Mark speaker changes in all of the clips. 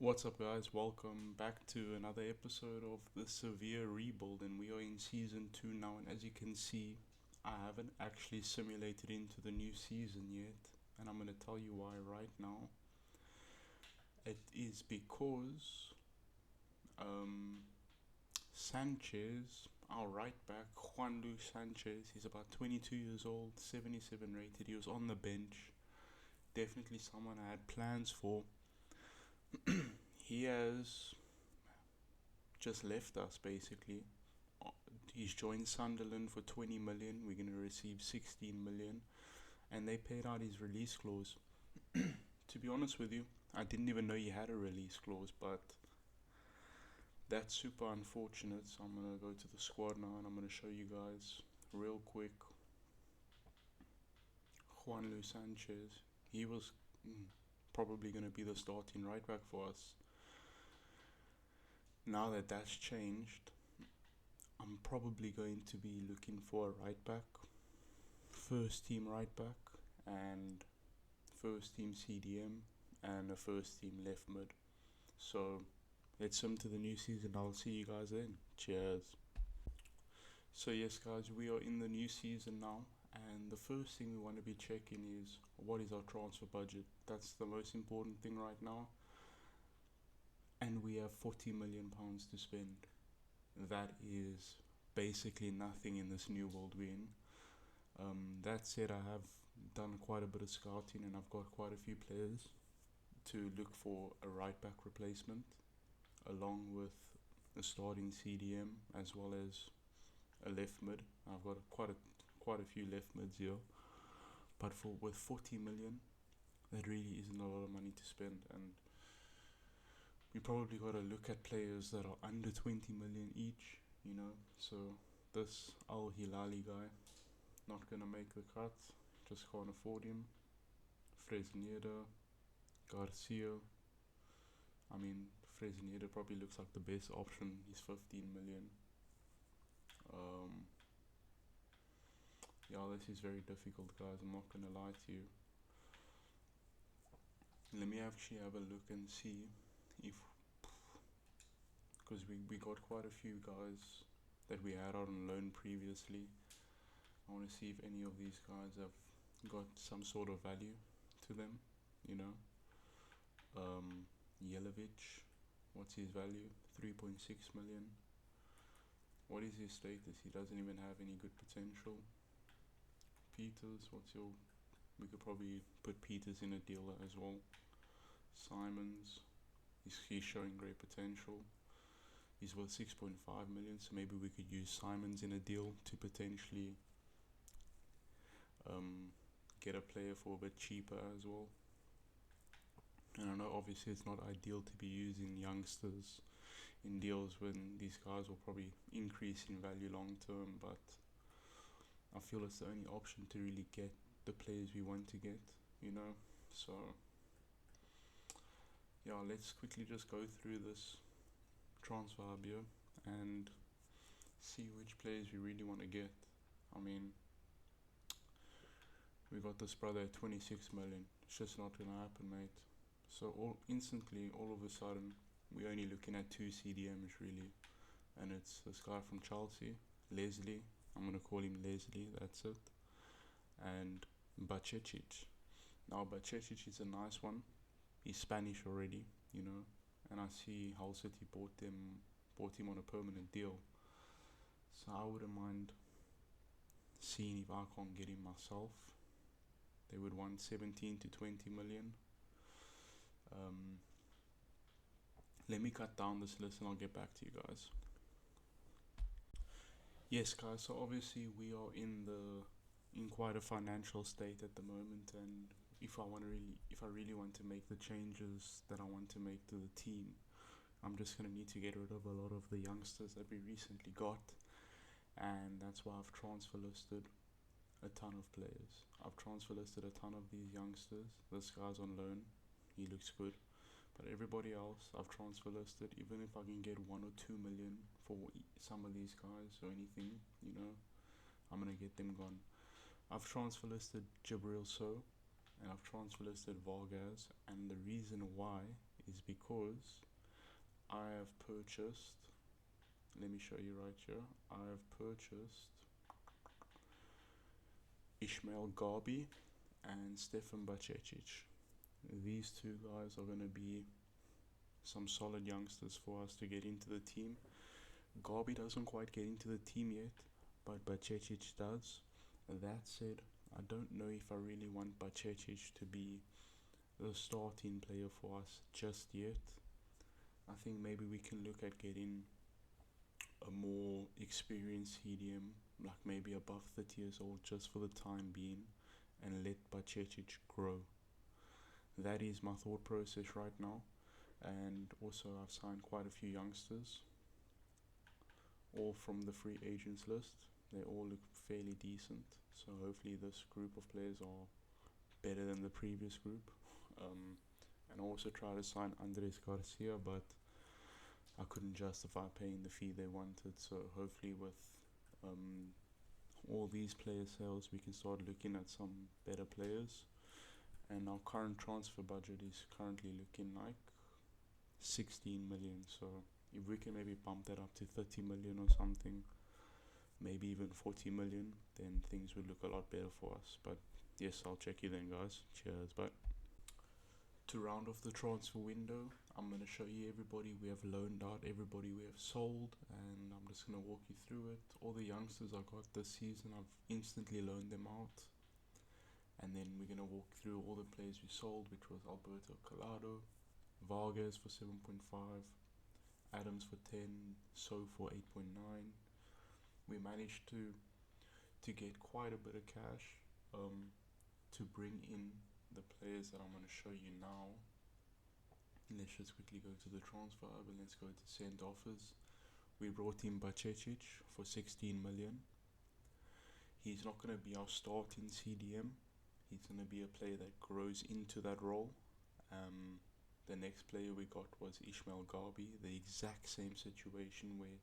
Speaker 1: What's up, guys? Welcome back to another episode of the Sevilla Rebuild, and we are in season 2 now. And as you can see, I haven't actually simulated into the new season yet, and I'm going to tell you why right now. It is because Sanchez, our right back, Juan Luis Sanchez, he's about 22 years old, 77 rated. He was on the bench. Definitely someone I had plans for. He has just left us basically. He's joined Sunderland for 20 million. We're going to receive 16 million, and they paid out his release clause. To be honest with you, I didn't even know he had a release clause, but that's super unfortunate. So I'm going to go to the squad now and I'm going to show you guys real quick Juan Luis Sanchez. He was probably going to be the starting right back for us. Now that that's changed, I'm probably going to be looking for a right back, first team right back, and first team CDM, and a first team left mid. So let's swim to the new season. I'll see you guys then. Cheers. So yes, guys, we are in the new season now, and the first thing we want to be checking is what is our transfer budget. That's the most important thing right now. And we have £40 million to spend. That is basically nothing in this new world we're in. That said, I have done quite a bit of scouting and I've got quite a few players to look for a right back replacement, along with a starting CDM as well as a left mid. I've got quite a few left mids here, but with 40 million, that really isn't a lot of money to spend, and we probably got to look at players that are under 20 million each, So this Al Hilali guy, not gonna make the cut, just can't afford him. Fresneda, Garcia. I mean, Fresneda probably looks like the best option. He's 15 million. Yeah, this is very difficult, guys. I'm not gonna lie to you. Let me actually have a look and see if, because we got quite a few guys that we had out on loan previously. I want to see if any of these guys have got some sort of value to them, Yelovich, what's his value? 3.6 million. What is his status? He doesn't even have any good potential. Peters, we could probably put Peters in a deal as well. Simons, he's showing great potential. He's worth 6.5 million, so maybe we could use Simons in a deal to potentially get a player for a bit cheaper as well. And I know obviously it's not ideal to be using youngsters in deals when these guys will probably increase in value long term, but I feel it's the only option to really get the players we want to get, So yeah, let's quickly just go through this transfer here and see which players we really want to get. I mean, we got this brother at 26 million. It's just not gonna happen, mate. So all of a sudden, we're only looking at 2 CDMs really, and it's this guy from Chelsea, Leslie. I'm gonna call him Leslie. That's it. And Bacecic. Now Bacecic is a nice one. He's Spanish already, and I see Hull City bought him on a permanent deal. So I wouldn't mind seeing if I can't get him myself. They would want 17 to 20 million. Let me cut down this list and I'll get back to you guys. Yes, guys, so obviously we are in quite a financial state at the moment, and if I really want to make the changes that I want to make to the team, I'm just gonna need to get rid of a lot of the youngsters that we recently got, and that's why I've transfer listed a ton of players. I've transfer listed a ton of these youngsters. This guy's on loan, he looks good, but everybody else I've transfer listed. Even if I can get 1 or 2 million for some of these guys or anything, I'm gonna get them gone. I've transfer listed Jabril So, and I've transfer listed Vargas, and the reason why is because I have purchased, let me show you right here, I have purchased Ishmael Garbi and Stefan Bacecic. These two guys are going to be some solid youngsters for us to get into the team. Garbi doesn't quite get into the team yet, but Bacecic does. That said, I don't know if I really want Bacecic to be the starting player for us just yet. I think maybe we can look at getting a more experienced CDM, like maybe above 30 years old, just for the time being, and let Bacecic grow. That is my thought process right now. And also I've signed quite a few youngsters, all from the free agents list. They all look fairly decent, so hopefully this group of players are better than the previous group. And I also tried to sign Andres Garcia, but I couldn't justify paying the fee they wanted. So hopefully with all these player sales, we can start looking at some better players. And our current transfer budget is currently looking like 16 million. So if we can maybe bump that up to 30 million or something, maybe even 40 million, then things would look a lot better for us. But yes, I'll check you then, guys. Cheers. Bye. To round off the transfer window, I'm going to show you everybody we have loaned out, everybody we have sold, and I'm just going to walk you through it. All the youngsters I got this season, I've instantly loaned them out. And then we're going to walk through all the players we sold, which was Alberto Collado, Vargas for 7.5, Adams for 10, So for 8.9. We managed to get quite a bit of cash to bring in the players that I'm going to show you now. Let's just quickly go to the transfer hub and let's go to send offers. We brought in Bacecic for 16 million. He's not going to be our starting CDM. He's going to be a player that grows into that role. The next player we got was Ishmael Garbi, the exact same situation where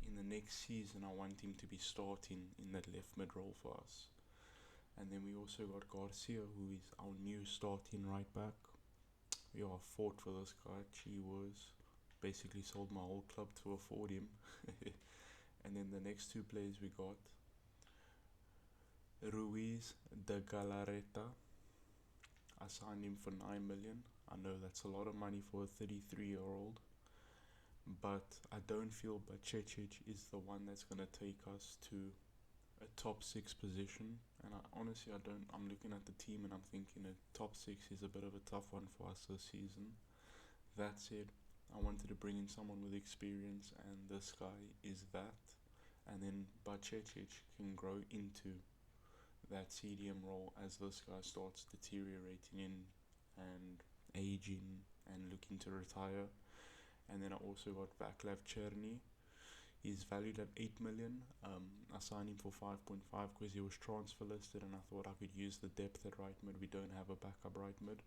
Speaker 1: in the next season I want him to be starting in that left mid role for us. And then we also got Garcia, who is our new starting right back. We all fought for this guy. He was basically sold my whole club to afford him. And then the next two players we got, Ruiz de Galarreta. I signed him for 9 million. I know that's a lot of money for a 33-year-old, but I don't feel Bacecic is the one that's going to take us to a top 6 position. And honestly, I'm looking at the team and I'm thinking a top 6 is a bit of a tough one for us this season. That said, I wanted to bring in someone with experience, and this guy is that. And then Bacecic can grow into that CDM role as this guy starts deteriorating and aging and looking to retire. And then I also got Vaclav Cherny. He's valued at 8 million. I signed him for 5.5 because he was transfer listed, and I thought I could use the depth at right mid. We don't have a backup right mid,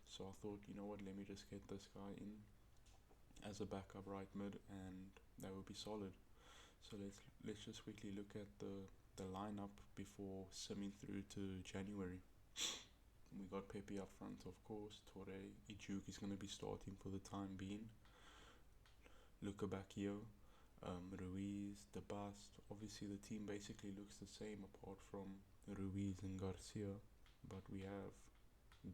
Speaker 1: so I thought, you know what, let me just get this guy in as a backup right mid, and that would be solid. So let's just quickly look at the lineup before simming through to January. We got Pepe up front, of course. Torre, Ijuk is going to be starting for the time being. Luca Bacchio, Ruiz, De Bast. Obviously the team basically looks the same apart from Ruiz and Garcia, but we have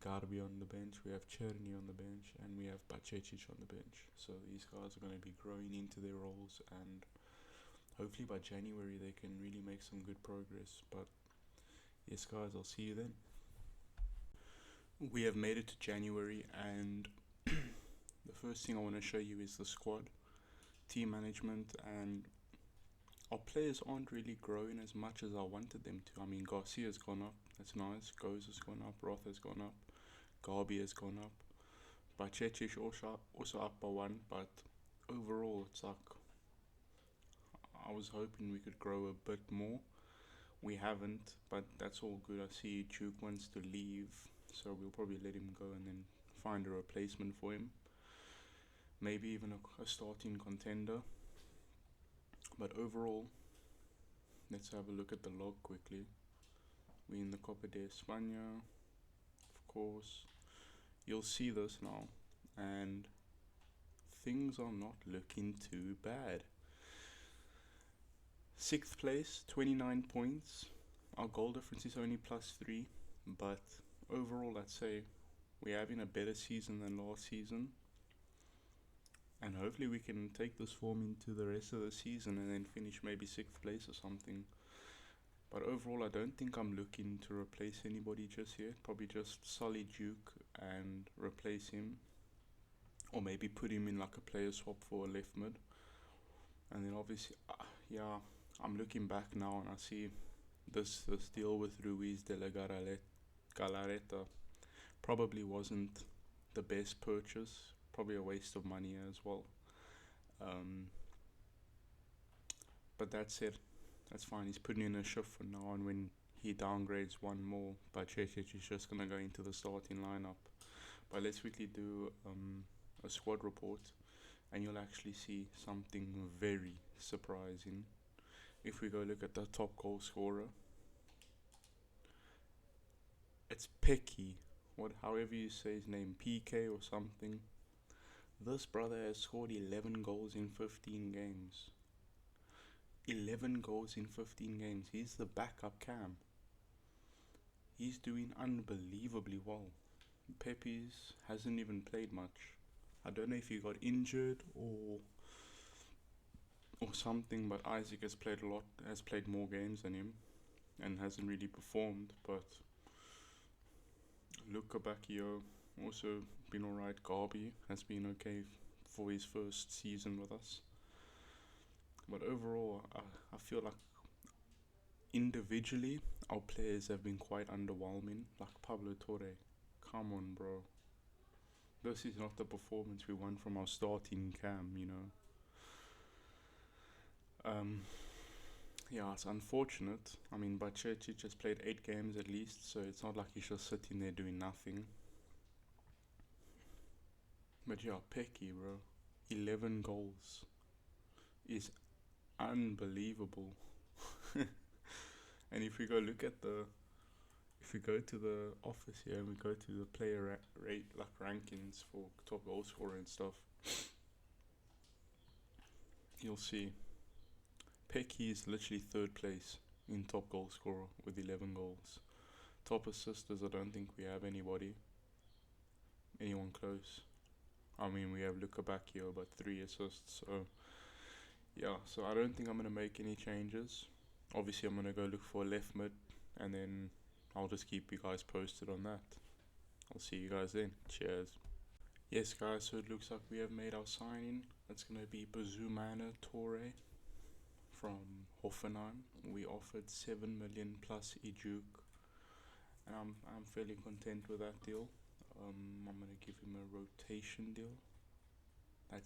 Speaker 1: Garbi on the bench, we have Cherny on the bench, and we have Bacecic on the bench. So these guys are going to be growing into their roles, and hopefully by January they can really make some good progress. But yes guys, I'll see you then. We have made it to January, and the first thing I want to show you is the squad, team management, and our players aren't really growing as much as I wanted them to. I mean, Garcia's gone up, that's nice. Goes has gone up, Roth has gone up, Garbi has gone up, Bacecic also up by 1, but overall it's like I was hoping we could grow a bit more. We haven't, but that's all good. I see Duke wants to leave, so we'll probably let him go and then find a replacement for him. Maybe even a starting contender. But overall, let's have a look at the log quickly. We're in the Copa de España, of course. you'll see this now, and things are not looking too bad. 6th place, 29 points. Our goal difference is only +3, but overall, I'd say we're having a better season than last season. And hopefully we can take this form into the rest of the season and then finish maybe 6th place or something. But overall, I don't think I'm looking to replace anybody just yet. Probably just Solly Duke and replace him. Or maybe put him in like a player swap for a left mid. And then obviously, yeah, I'm looking back now and I see this deal with Ruiz de la Galarreta probably wasn't the best purchase. Probably a waste of money as well. But that's it. That's fine. He's putting in a shift for now, and when he downgrades one more, Bajcetic is just going to go into the starting lineup. But let's quickly do a squad report, and you'll actually see something very surprising. If we go look at the top goal scorer, it's Pecky, however you say his name, PK or something. This brother has scored 11 goals in 15 games. 11 goals in 15 games. He's the backup cam. He's doing unbelievably well. Pepe's hasn't even played much. I don't know if he got injured or something, but Isaac has played more games than him and hasn't really performed. But Luca Bacchio also been alright. Garby has been okay for his first season with us. But overall, I feel like individually, our players have been quite underwhelming. Like Pablo Torre, come on, bro. This is not the performance we want from our starting cam, you know. Yeah, it's unfortunate. I mean, Bajcetic just played 8 games at least, so it's not like he's just sitting there doing nothing. But yeah, Pecky, bro, 11 goals is unbelievable. And if we go look at if we go to the office here and we go to the player rate like rankings for top goal scorer and stuff, you'll see Pecky is literally 3rd place in top goal scorer with 11 goals. Top assisters, I don't think we have anyone close. I mean, we have Luca Bacchio, but 3 assists. So yeah, so I don't think I'm going to make any changes. Obviously, I'm going to go look for a left mid, and then I'll just keep you guys posted on that. I'll see you guys then. Cheers. Yes, guys, so it looks like we have made our signing. That's going to be Bazumana Torre from Hoffenheim. We offered 7 million plus Ijuk, and I'm fairly content with that deal. I'm going to give him a rotation deal.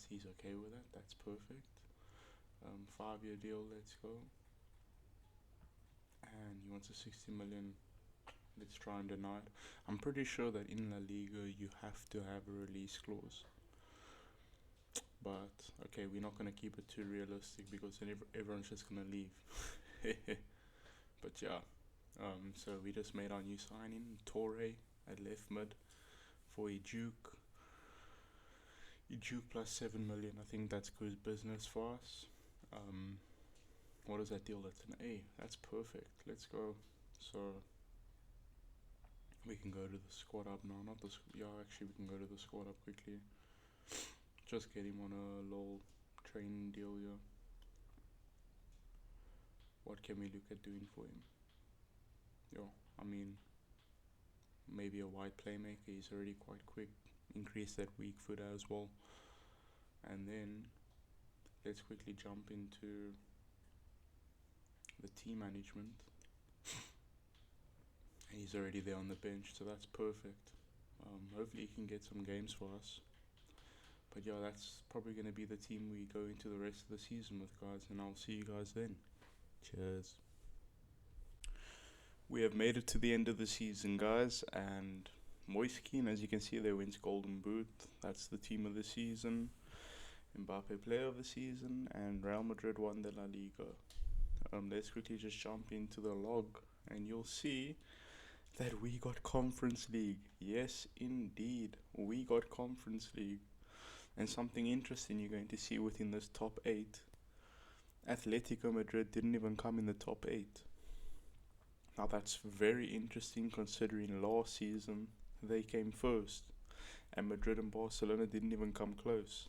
Speaker 1: He's okay with that. That's perfect. 5-year deal, let's go. And he wants a 60 million. Let's try and deny it. I'm pretty sure that in La Liga you have to have a release clause. But okay, we're not going to keep it too realistic because then everyone's just going to leave. But yeah, so we just made our new signing, Torre at left mid for Ijuk plus 7 million. I think that's good business for us. What is that deal? That's an A. That's perfect. Let's go. So we can go to the squad up now. Actually we can go to the squad up quickly. Just get him on a little training deal here. What can we look at doing for him? I mean, maybe a wide playmaker. He's already quite quick. Increase that weak foot as well. And then let's quickly jump into the team management. He's already there on the bench, so that's perfect. Hopefully he can get some games for us. But yeah, that's probably going to be the team we go into the rest of the season with, guys, and I'll see you guys then. Cheers. We have made it to the end of the season, guys, and Moiskin, as you can see there, wins Golden Boot. That's the team of the season. Mbappe player of the season, and Real Madrid won the La Liga. Let's quickly just jump into the log, and you'll see that we got Conference League. Yes, indeed, we got Conference League. And something interesting you're going to see within this top 8, Atletico Madrid didn't even come in the top 8. Now that's very interesting considering last season they came first and Madrid and Barcelona didn't even come close.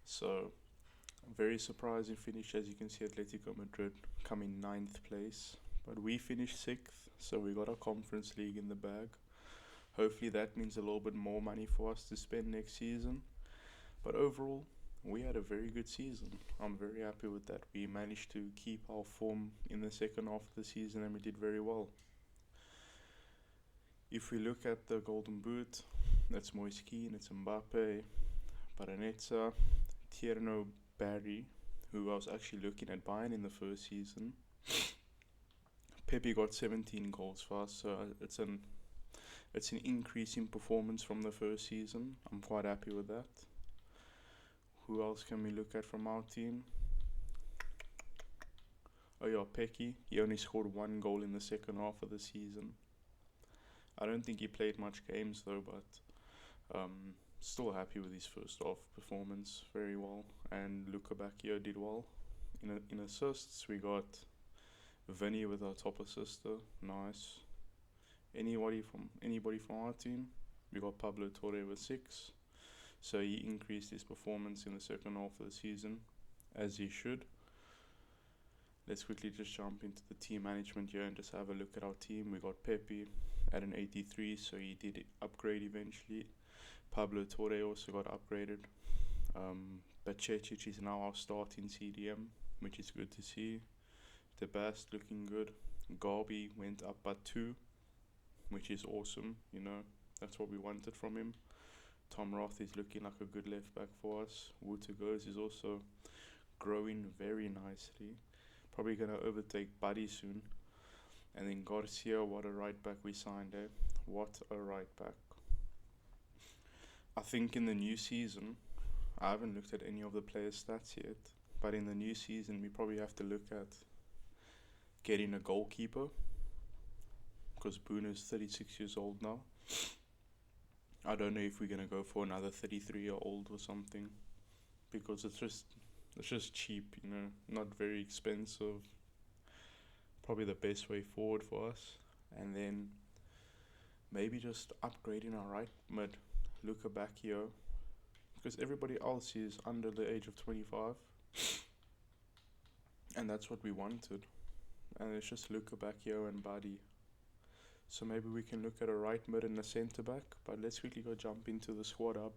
Speaker 1: So, very surprising finish. As you can see, Atletico Madrid come in 9th place, but we finished 6th, so we got our Conference League in the bag. Hopefully that means a little bit more money for us to spend next season. But overall, we had a very good season. I'm very happy with that. We managed to keep our form in the second half of the season and we did very well. If we look at the Golden Boot, that's Moise Kean, it's Mbappe, Paranezza, Tierno Barry, who I was actually looking at buying in the first season. Pepe got 17 goals for us, so it's an increase in performance from the first season. I'm quite happy with that. Who else can we look at from our team? Oh yeah, Pecky. He only scored 1 goal in the second half of the season. I don't think he played much games though, but still happy with his first half performance. Very well. And Luca Bacchio did well. In assists, we got Vinny with our top assister. Nice. Anybody from our team? We got Pablo Torre with 6. So he increased his performance in the second half of the season, as he should. Let's quickly just jump into the team management here and just have a look at our team. We got Pepe at an 83, so he did upgrade eventually. Pablo Torre also got upgraded. Bacecic is now our starting CDM, which is good to see. The best looking good. Garby went up by 2, which is awesome. That's what we wanted from him. Tom Roth is looking like a good left back for us. Wouter Goes is also growing very nicely. Probably going to overtake Buddy soon. And then Garcia, what a right back we signed there. What a right back. I think in the new season, I haven't looked at any of the players' stats yet, but in the new season we probably have to look at getting a goalkeeper, because Bruno's 36 years old now. I don't know if we're gonna go for another 33-year-old or something, because it's just cheap, not very expensive. Probably the best way forward for us. And then maybe just upgrading our right mid, Luca Bacchio, because everybody else is under the age of 25, and that's what we wanted. And it's just Luca Bacchio and Buddy. So maybe we can look at a right mid and a centre back, but let's quickly go jump into the squad hub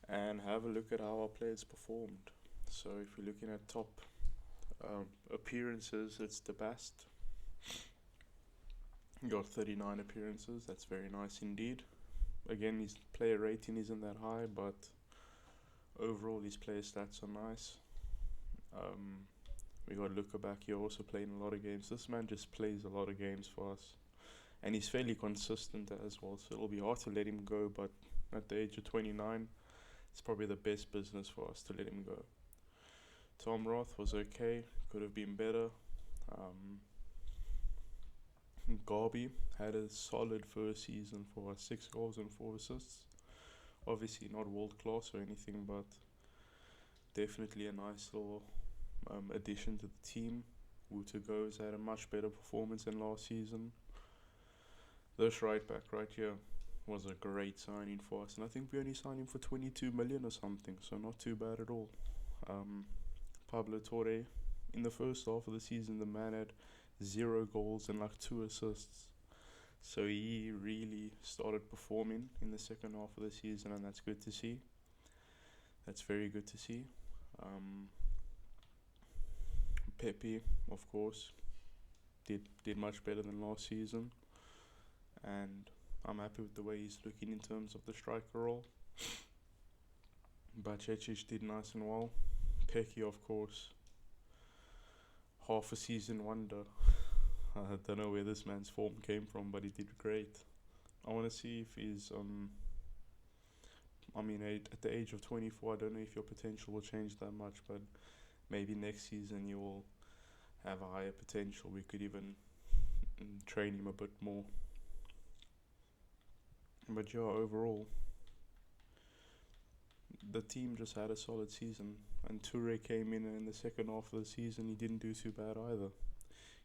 Speaker 1: and have a look at how our players performed. So if we're looking at top appearances, it's the best. Got 39 appearances, that's very nice indeed. Again, his player rating isn't that high, but overall his player stats are nice. We got Luca Bacchio also playing a lot of games. This man just plays a lot of games for us, and he's fairly consistent as well, so it'll be hard to let him go, but at the age of 29 it's probably the best business for us to let him go. Tom Roth was okay, could have been better. Garby had a solid first season for us, 6 goals and 4 assists. Obviously not world class or anything, but definitely a nice little addition to the team. Wouter Goes had a much better performance than last season. This right back right here was a great signing for us, and I think we only signed him for 22 million or something, so not too bad at all. Pablo Torre, in the first half of the season, the man had 0 goals and like 2 assists, so he really started performing in the second half of the season, and that's good to see. That's very good to see. Pepe, of course, did much better than last season, and I'm happy with the way he's looking in terms of the striker role. Bacecic did nice and well. Pecky, of course, half a season wonder. I don't know where this man's form came from, but he did great. I want to see if he's at the age of 24, I don't know if your potential will change that much, but maybe next season you will have a higher potential. We could even and train him a bit more. But yeah, overall, the team just had a solid season, and Toure came in the second half of the season. He didn't do too bad either.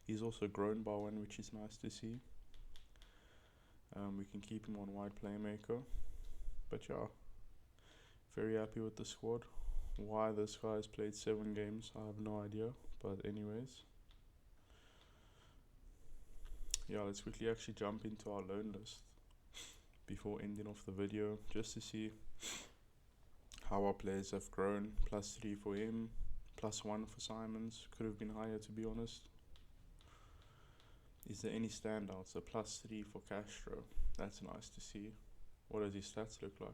Speaker 1: He's also grown by one, which is nice to see. We can keep him on wide playmaker. But yeah, very happy with the squad. Why this guy has played 7 games, I have no idea. But anyways, yeah, let's quickly actually jump into our loan list before ending off the video, just to see how our players have grown. +3 for him, +1 for Simons. Could have been higher, to be honest. Is there any standouts? A +3 for Castro. That's nice to see. What does his stats look like?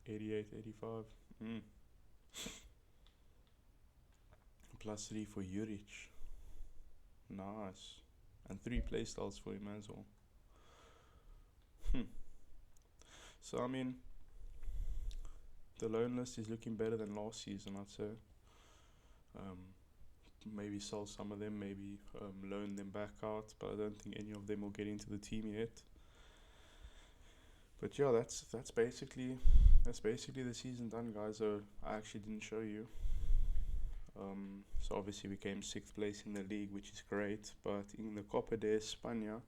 Speaker 1: 88, 85. +3 for Juric. Nice. And 3 playstyles for him as well. So I mean, the loan list is looking better than last season, I'd say. Maybe sell some of them, maybe loan them back out, but I don't think any of them will get into the team yet. But yeah, that's basically the season done, guys. I actually didn't show you. So obviously we came 6th place in the league, which is great, but in the Copa de España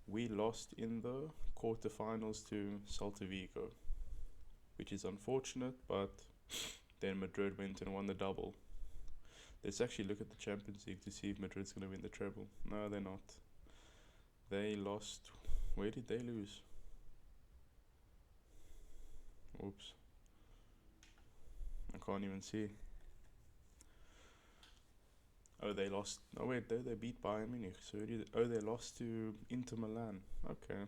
Speaker 1: we lost in the quarterfinals to Celta Vigo, which is unfortunate, but then Madrid went and won the double. Let's actually look at the Champions League to see if Madrid's going to win the treble. No, they're not. They lost. Where did they lose? Oops. I can't even see. Oh, they lost. Oh wait, they beat Bayern Munich. So they lost to Inter Milan. Okay.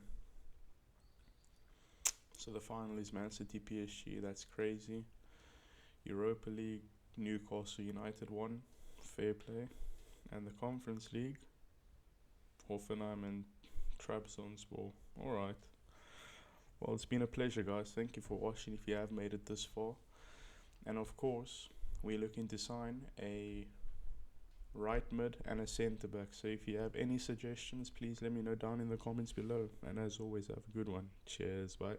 Speaker 1: So the final is Man City PSG. That's crazy. Europa League, Newcastle United won. Fair play. And the Conference League, Hoffenheim and Trabzonspor. Alright. Well, it's been a pleasure, guys. Thank you for watching if you have made it this far. And of course, we're looking to sign a right mid and a centre back. So if you have any suggestions, please let me know down in the comments below. And as always, have a good one. Cheers. Bye.